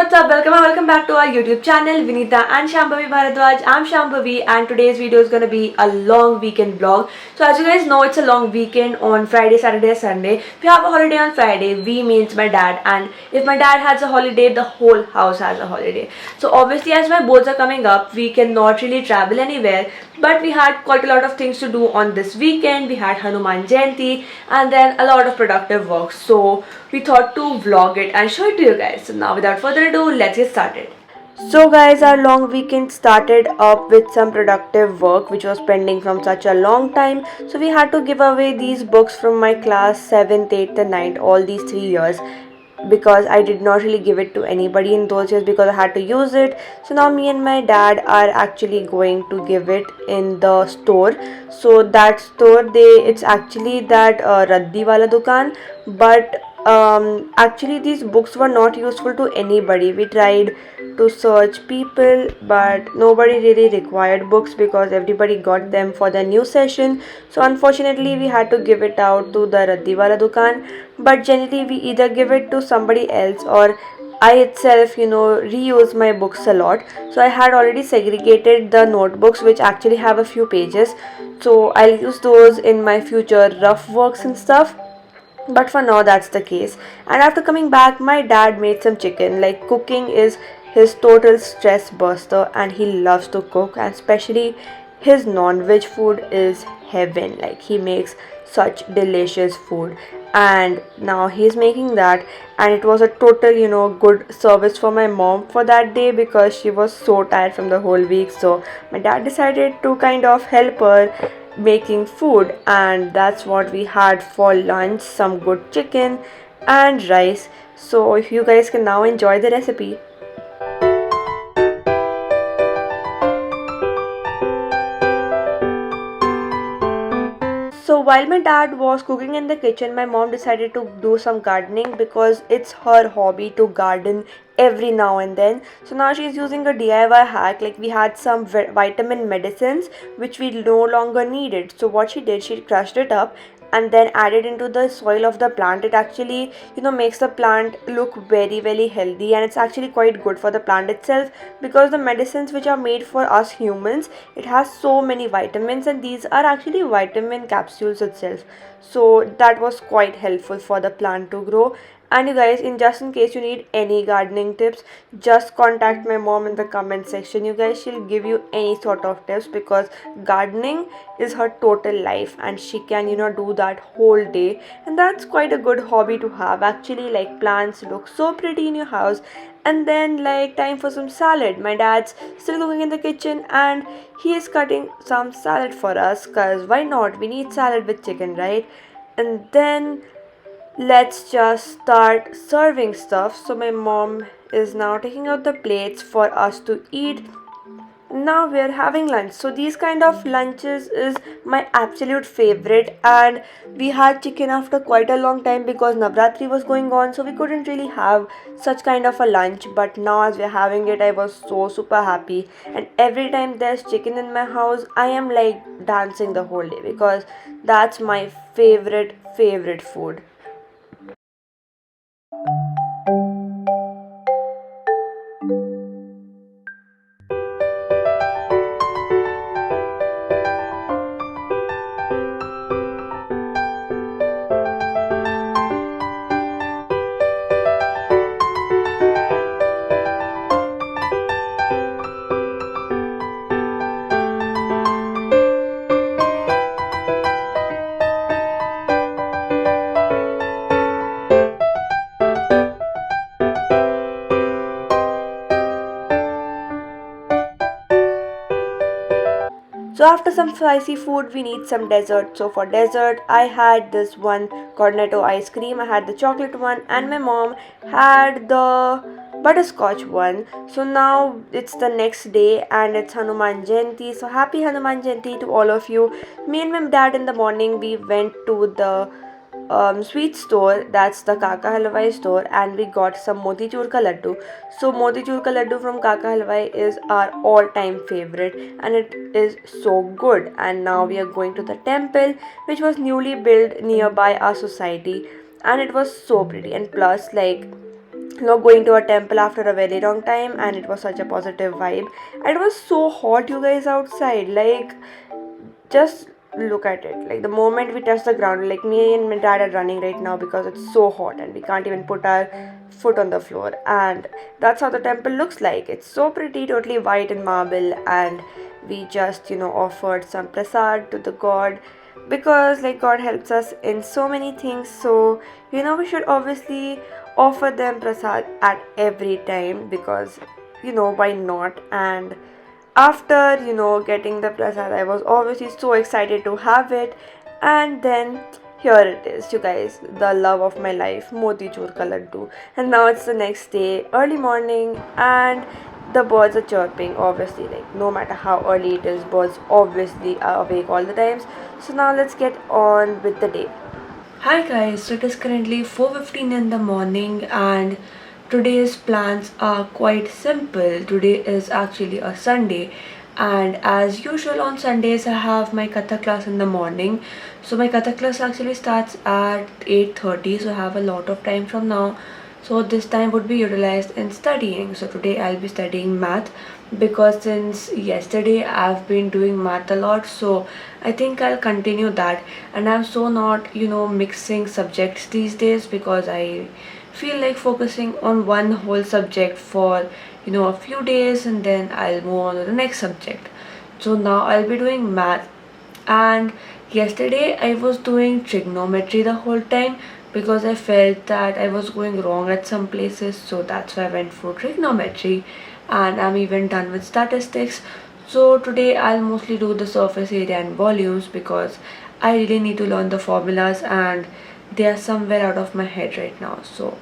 what's up? Welcome back to our YouTube channel, Vinita and Shambhavi Bharadwaj. I'm Shambhavi and today's video is gonna be a long weekend vlog. So as you guys know, it's a long weekend on Friday, Saturday, Sunday. We have a holiday on Friday. We means my dad, and if my dad has a holiday, the whole house has a holiday. So obviously, as my boards are coming up, we cannot really travel anywhere. But we had quite a lot of things to do on this weekend. We had Hanuman Jayanti and then a lot of productive work. So we thought to vlog it and show it to you guys. So now without further ado, let's get started. So guys, our long weekend started up with some productive work which was pending from such a long time. So we had to give away these books from my class 7th, 8th and 9th, all these 3 years, because I did not really give it to anybody in those years because I had to use it. So now me and my dad are actually going to give it in the store. So that store, it's actually that Raddi wala dukan, but actually these books were not useful to anybody. We tried to search people, but nobody really required books because everybody got them for the new session. So unfortunately we had to give it out to the Raddi wala dukan, but generally we either give it to somebody else or I itself, reuse my books a lot. So I had already segregated the notebooks which actually have a few pages. So I'll use those in my future rough works and stuff. But for now, that's the case. And after coming back, my dad made some chicken. Like, cooking is his total stress buster, and he loves to cook, and especially his non-veg food is heaven. Like, he makes such delicious food, and now he's making that. And it was a total good service for my mom for that day because she was so tired from the whole week. So my dad decided to kind of help her making food, and that's what we had for lunch, some good chicken and rice. So if you guys can now enjoy the recipe. So while my dad was cooking in the kitchen, my mom decided to do some gardening because it's her hobby to garden every now and then. So now she's using a DIY hack. Like, we had some vitamin medicines which we no longer needed. So what she did, she crushed it up and then added into the soil of the plant. It actually makes the plant look very very healthy, and it's actually quite good for the plant itself because the medicines which are made for us humans, it has so many vitamins, and these are actually vitamin capsules itself. So that was quite helpful for the plant to grow. And you guys, in case you need any gardening tips, just contact my mom in the comment section. You guys, she'll give you any sort of tips because gardening is her total life, and she can do that whole day. And that's quite a good hobby to have actually. Like, plants look so pretty in your house. And then, like, time for some salad. My dad's still cooking in the kitchen and he is cutting some salad for us, cause why not? We need salad with chicken, right? And then let's just start serving stuff. So my mom is now taking out the plates for us to eat. Now we are having lunch. So these kind of lunches is my absolute favorite, and we had chicken after quite a long time because Navratri was going on, so we couldn't really have such kind of a lunch. But now as we're having it, I was so super happy, and every time there's chicken in my house, I am like dancing the whole day because that's my favorite food. So after some spicy food, we need some dessert. So for dessert, I had this one cornetto ice cream, I had the chocolate one, and my mom had the butterscotch one. So now it's the next day and it's Hanuman Jayanti. So happy Hanuman Jayanti to all of you. Me and my dad in the morning, we went to the sweet store, that's the Kaka Halwai store, and we got some motichur ka laddu. So motichur ka laddu from Kaka Halwai is our all-time favorite, and it is so good. And now we are going to the temple which was newly built nearby our society, and it was so pretty. And plus, like, going to a temple after a very long time, and it was such a positive vibe. And it was so hot, you guys, outside. Like, just look at it. Like, the moment we touch the ground, like, me and my dad are running right now because it's so hot and we can't even put our foot on the floor. And that's how the temple looks like. It's so pretty, totally white and marble. And we just, offered some prasad to the god, because like god helps us in so many things. So we should obviously offer them prasad at every time, because why not. And after getting the prasad, I was obviously so excited to have it. And then here it is, you guys, the love of my life, motichur ka laddu. And now it's the next day, early morning, and the birds are chirping. Obviously, like, no matter how early it is, birds obviously are awake all the times. So now let's get on with the day. Hi guys, so it is currently 4:15 in the morning, and today's plans are quite simple. Today is actually a Sunday, and as usual on Sundays I have my Kathak class in the morning. So my Kathak class actually starts at 8:30, so I have a lot of time from now. So this time would be utilized in studying. So today I'll be studying math, because since yesterday I've been doing math a lot, so I think I'll continue that. And I'm so not mixing subjects these days, because I feel like focusing on one whole subject for a few days, and then I'll move on to the next subject. So now I'll be doing math. And yesterday I was doing trigonometry the whole time, because I felt that I was going wrong at some places, so that's why I went for trigonometry. And I'm even done with statistics. So today I'll mostly do the surface area and volumes, because I really need to learn the formulas and they are somewhere out of my head right now. So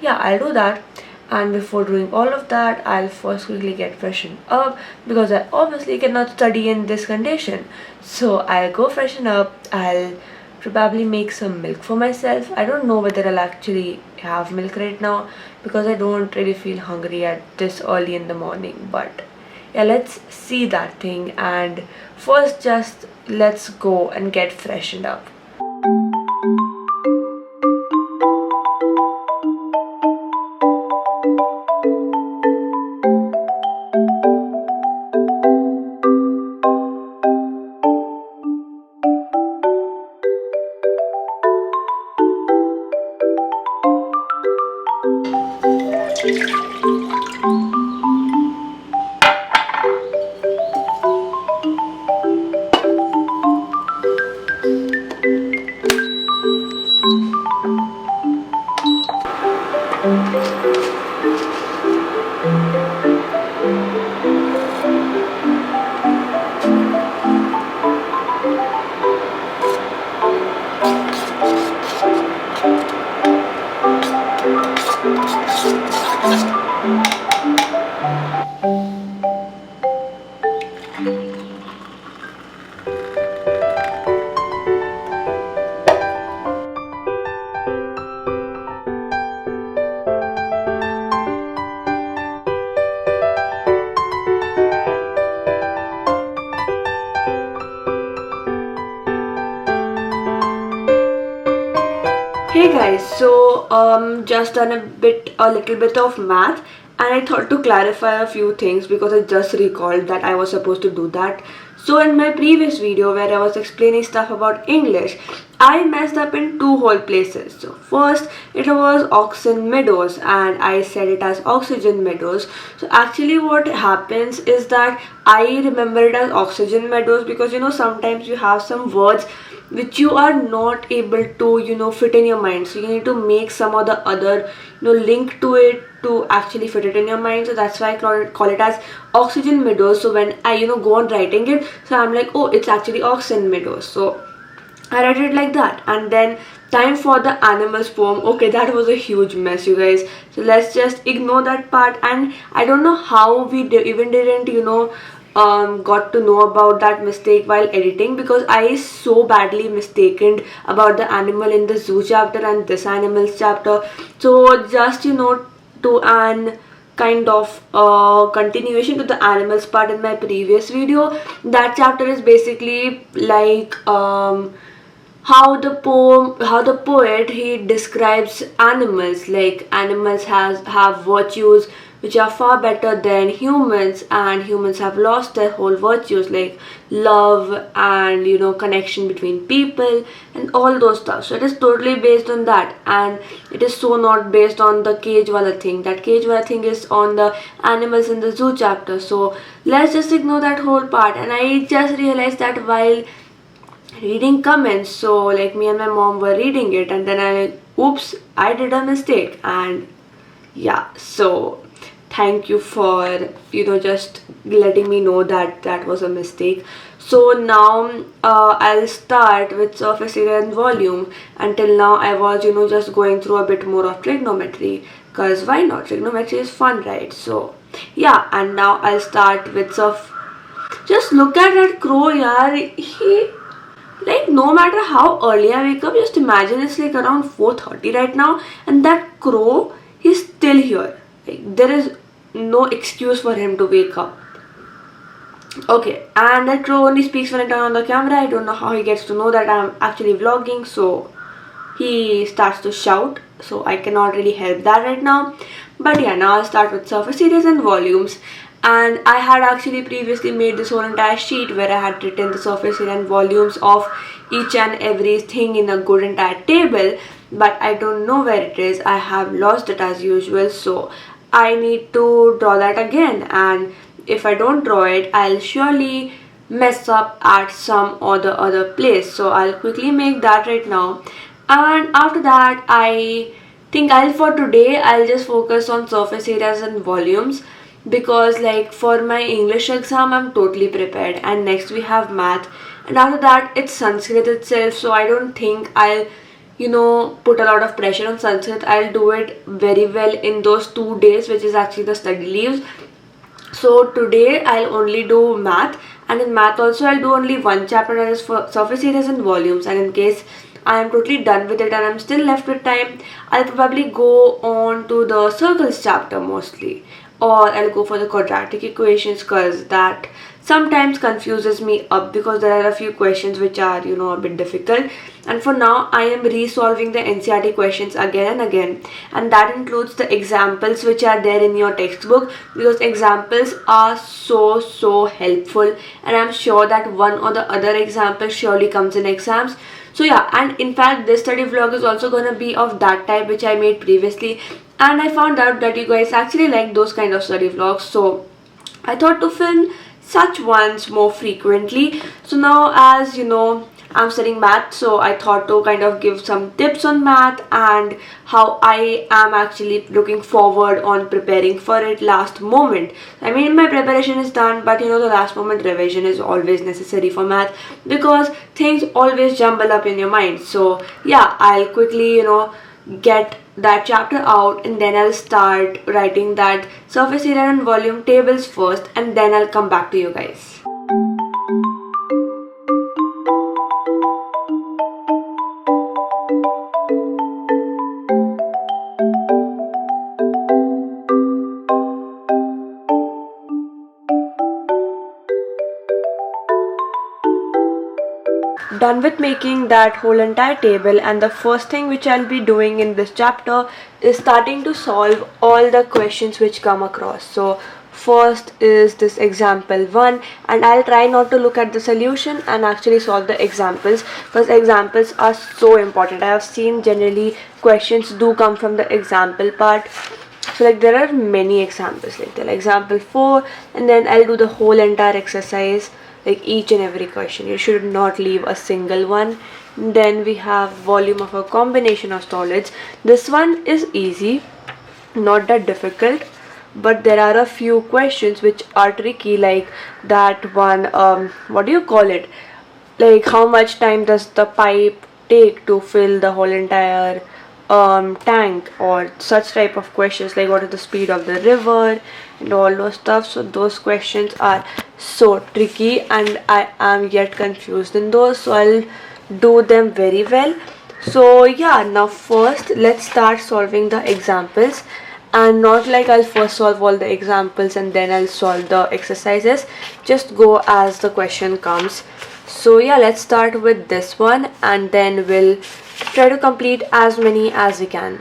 yeah, I'll do that. And before doing all of that, I'll first quickly get freshened up, because I obviously cannot study in this condition. So I'll go freshen up. I'll probably make some milk for myself. I don't know whether I'll actually have milk right now, because I don't really feel hungry at this early in the morning. But yeah, let's see that thing. And first, just let's go and get freshened up. Hey guys, so just done a little bit of math, and I thought to clarify a few things, because I just recalled that I was supposed to do that. So in my previous video where I was explaining stuff about English, I messed up in two whole places. So first it was Oxen Meadows, and I said it as Oxygen Meadows. So actually what happens is that I remember it as Oxygen Meadows, because sometimes you have some words which you are not able to fit in your mind, so you need to make some or the other link to it to actually fit it in your mind. So that's why I call it as Oxygen Meadows. So when I go on writing it, so I'm like, oh, it's actually Oxen Meadows. So I read it like that. And then time for the animals poem. Okay, that was a huge mess, you guys, so let's just ignore that part. And I don't know how we even didn't got to know about that mistake while editing, because I so badly mistaken about the animal in the zoo chapter and this animals chapter. So just to an kind of continuation to the animals part in my previous video, that chapter is basically like how the poet he describes animals, like animals have virtues which are far better than humans, and humans have lost their whole virtues like love and connection between people and all those stuff. So it is totally based on that, and it is so not based on the cage wala thing. That cage wala thing is on the animals in the zoo chapter, so let's just ignore that whole part. And I just realized that while reading comments, so like me and my mom were reading it, and then I did a mistake. And yeah, so thank you for just letting me know that that was a mistake. So now I'll start with surface area and volume. Until now I was just going through a bit more of trigonometry, because why not? Trigonometry is fun, right? So yeah, and now I'll start with just look at that crow, yaar. He, like, no matter how early I wake up, just imagine it's like around 4:30 right now, and that crow, he's still here. Like, there is no excuse for him to wake up. Okay, and that crow only speaks when I turn on the camera. I don't know how he gets to know that I'm actually vlogging, so he starts to shout, so I cannot really help that right now. But yeah, now I'll start with surface areas and volumes. And I had actually previously made this whole entire sheet where I had written the surface area and volumes of each and everything in a good entire table, but I don't know where it is. I have lost it as usual, so I need to draw that again. And if I don't draw it, I'll surely mess up at some or the other place, so I'll quickly make that right now. And after that, I think for today I'll just focus on surface areas and volumes, because like for my English exam I'm totally prepared, and next we have math, and after that it's Sanskrit itself. So I don't think I'll put a lot of pressure on Sanskrit. I'll do it very well in those 2 days, which is actually the study leaves. So today I'll only do math, and in math also I'll do only one chapter, that is for surface areas and volumes. And in case I am totally done with it and I'm still left with time, I'll probably go on to the circles chapter mostly, or I'll go for the quadratic equations, because that sometimes confuses me up, because there are a few questions which are a bit difficult. And for now I am resolving the NCERT questions again and again, and that includes the examples which are there in your textbook, because examples are so helpful, and I'm sure that one or the other example surely comes in exams. So yeah, and in fact this study vlog is also gonna be of that type which I made previously, and I found out that you guys actually like those kind of study vlogs, so I thought to film such ones more frequently. So now, as I'm studying math, so I thought to kind of give some tips on math and how I am actually looking forward on preparing for it last moment. I mean, my preparation is done, but the last moment revision is always necessary for math, because things always jumble up in your mind. So yeah, I'll quickly get that chapter out, and then I'll start writing that surface area and volume tables first, and then I'll come back to you guys. Done with making that whole entire table, and the first thing which I'll be doing in this chapter is starting to solve all the questions which come across. So first is this example 1, and I'll try not to look at the solution and actually solve the examples, because examples are so important. I have seen generally questions do come from the example part. So like there are many examples, like example 4, and then I'll do the whole entire exercise, like each and every question. You should not leave a single one. Then we have volume of a combination of solids. This one is easy, not that difficult, but there are a few questions which are tricky, like that one, what do you call it, like how much time does the pipe take to fill the whole entire tank, or such type of questions, like what is the speed of the river and all those stuff. So those questions are so tricky, and I am yet confused in those, so I'll do them very well. So yeah, now first let's start solving the examples, and not like I'll first solve all the examples and then I'll solve the exercises. Just go as the question comes. So yeah, let's start with this one and then we'll try to complete as many as we can.